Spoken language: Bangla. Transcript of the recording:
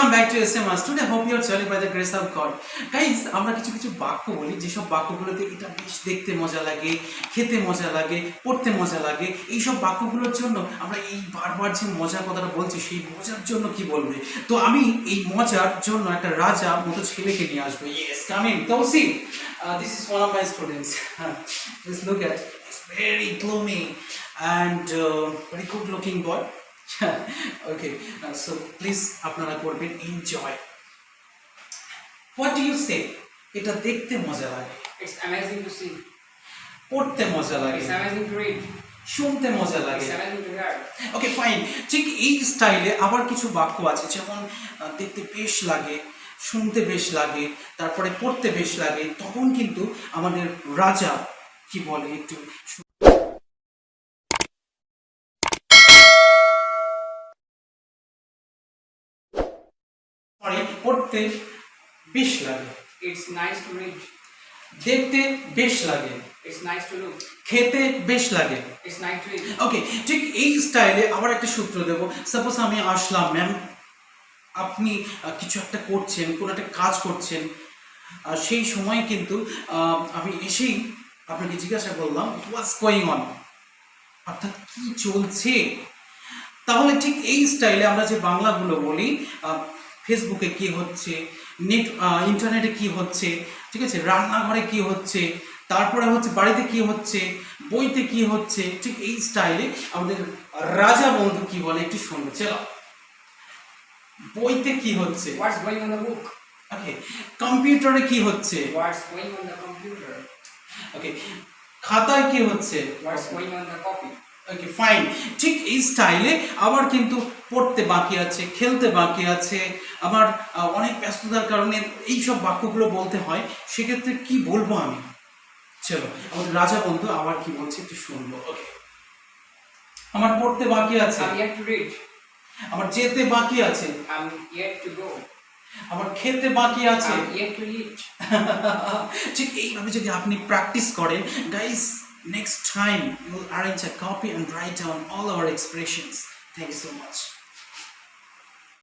Welcome back to ENGLISHSM ARTS. Today, I hope you are joined by the grace of God. Guys, আমরা কিছু কিছু বাক্য বলি যেসব বাক্যগুলোতে এটা বেশ দেখতে মজা লাগে, খেতে মজা লাগে, পড়তে মজা লাগে। এই সব বাক্যগুলোর জন্য আমরা এই বারবার যে মজার কথাটা বলছি সেই মজার জন্য কি বলবে? তো আমি এই মজার জন্য একটা রাজা মতো ছেলেকে নিয়ে আসবো। Yes, come in. Tausi, this is one of my students. Just look at it. It's very gloomy and very good looking boy. Okay, so please আপনারা করবেন enjoy. What do you say? এটা দেখতে মজা লাগে। It's amazing to see. পড়তে মজা লাগে। It's amazing to read. শুনতে মজা লাগে। It's amazing to hear. Okay, fine. ঠিক এই স্টাইলে আবার কিছু বাক্য আছে যেমন দেখতে বেশ লাগে, শুনতে বেশ লাগে, তারপরে পড়তে বেশ লাগে। তখন কিন্তু আমাদের রাজা কি বলে একটু পড়তে বেশ লাগে, It's nice to read. দেখতে বেশ লাগে, It's nice to look. খেতে বেশ লাগে। It's nice to eat. ওকে, ঠিক এই স্টাইলে আবার একটা সূত্র দেব। সাপোজ আমি আসলাম, ম্যাম আপনি কিছু একটা করছেন, কোনো একটা কাজ করছেন, সেই সময় কিন্তু আমি এসেই আপনাকে জিজ্ঞাসা করলাম হোয়াটস গোয়িং অন, অর্থাৎ কি চলছে। তাহলে ঠিক এই স্টাইলে আমরা যে বাংলাগুলো বলি, ফেসবুকে কি হচ্ছে, ইন্টারনেটে কি হচ্ছে, ঠিক আছে, রান্নাঘরে কি হচ্ছে, তারপরে হচ্ছে বাড়িতে কি হচ্ছে, বইতে কি হচ্ছে, ঠিক এই স্টাইলে আমাদের রাজা বন্ধু কি বলে একটু শুনবো। চলো, বইতে কি হচ্ছে, What's going on the book? ওকে, কম্পিউটারে কি হচ্ছে, What's going on the computer? ওকে, খাতায় কি হচ্ছে, What's going on the copy? Okay, fine. ঠিক এই স্টাইলে আবার কিন্তু পড়তে বাকি আছে, খেলতে বাকি আছে, আবার অনেক ব্যস্ততার কারণে এই সব বাক্যগুলো বলতে হয়। সেক্ষেত্রে কি বলবো আমি? চলো, আমাদের রাজা বন্ধু আবার কি বলছে একটু শুনবো। ওকে, আমার পড়তে বাকি আছে, I'm yet to read. আমার যেতে বাকি আছে, I'm yet to go. আমার খেতে বাকি আছে। I'm yet to eat. ঠিক এইভাবে যদি আপনি প্র্যাকটিস করেন, guys, next time you will arrange a copy and write down all our expressions. Thank you so much.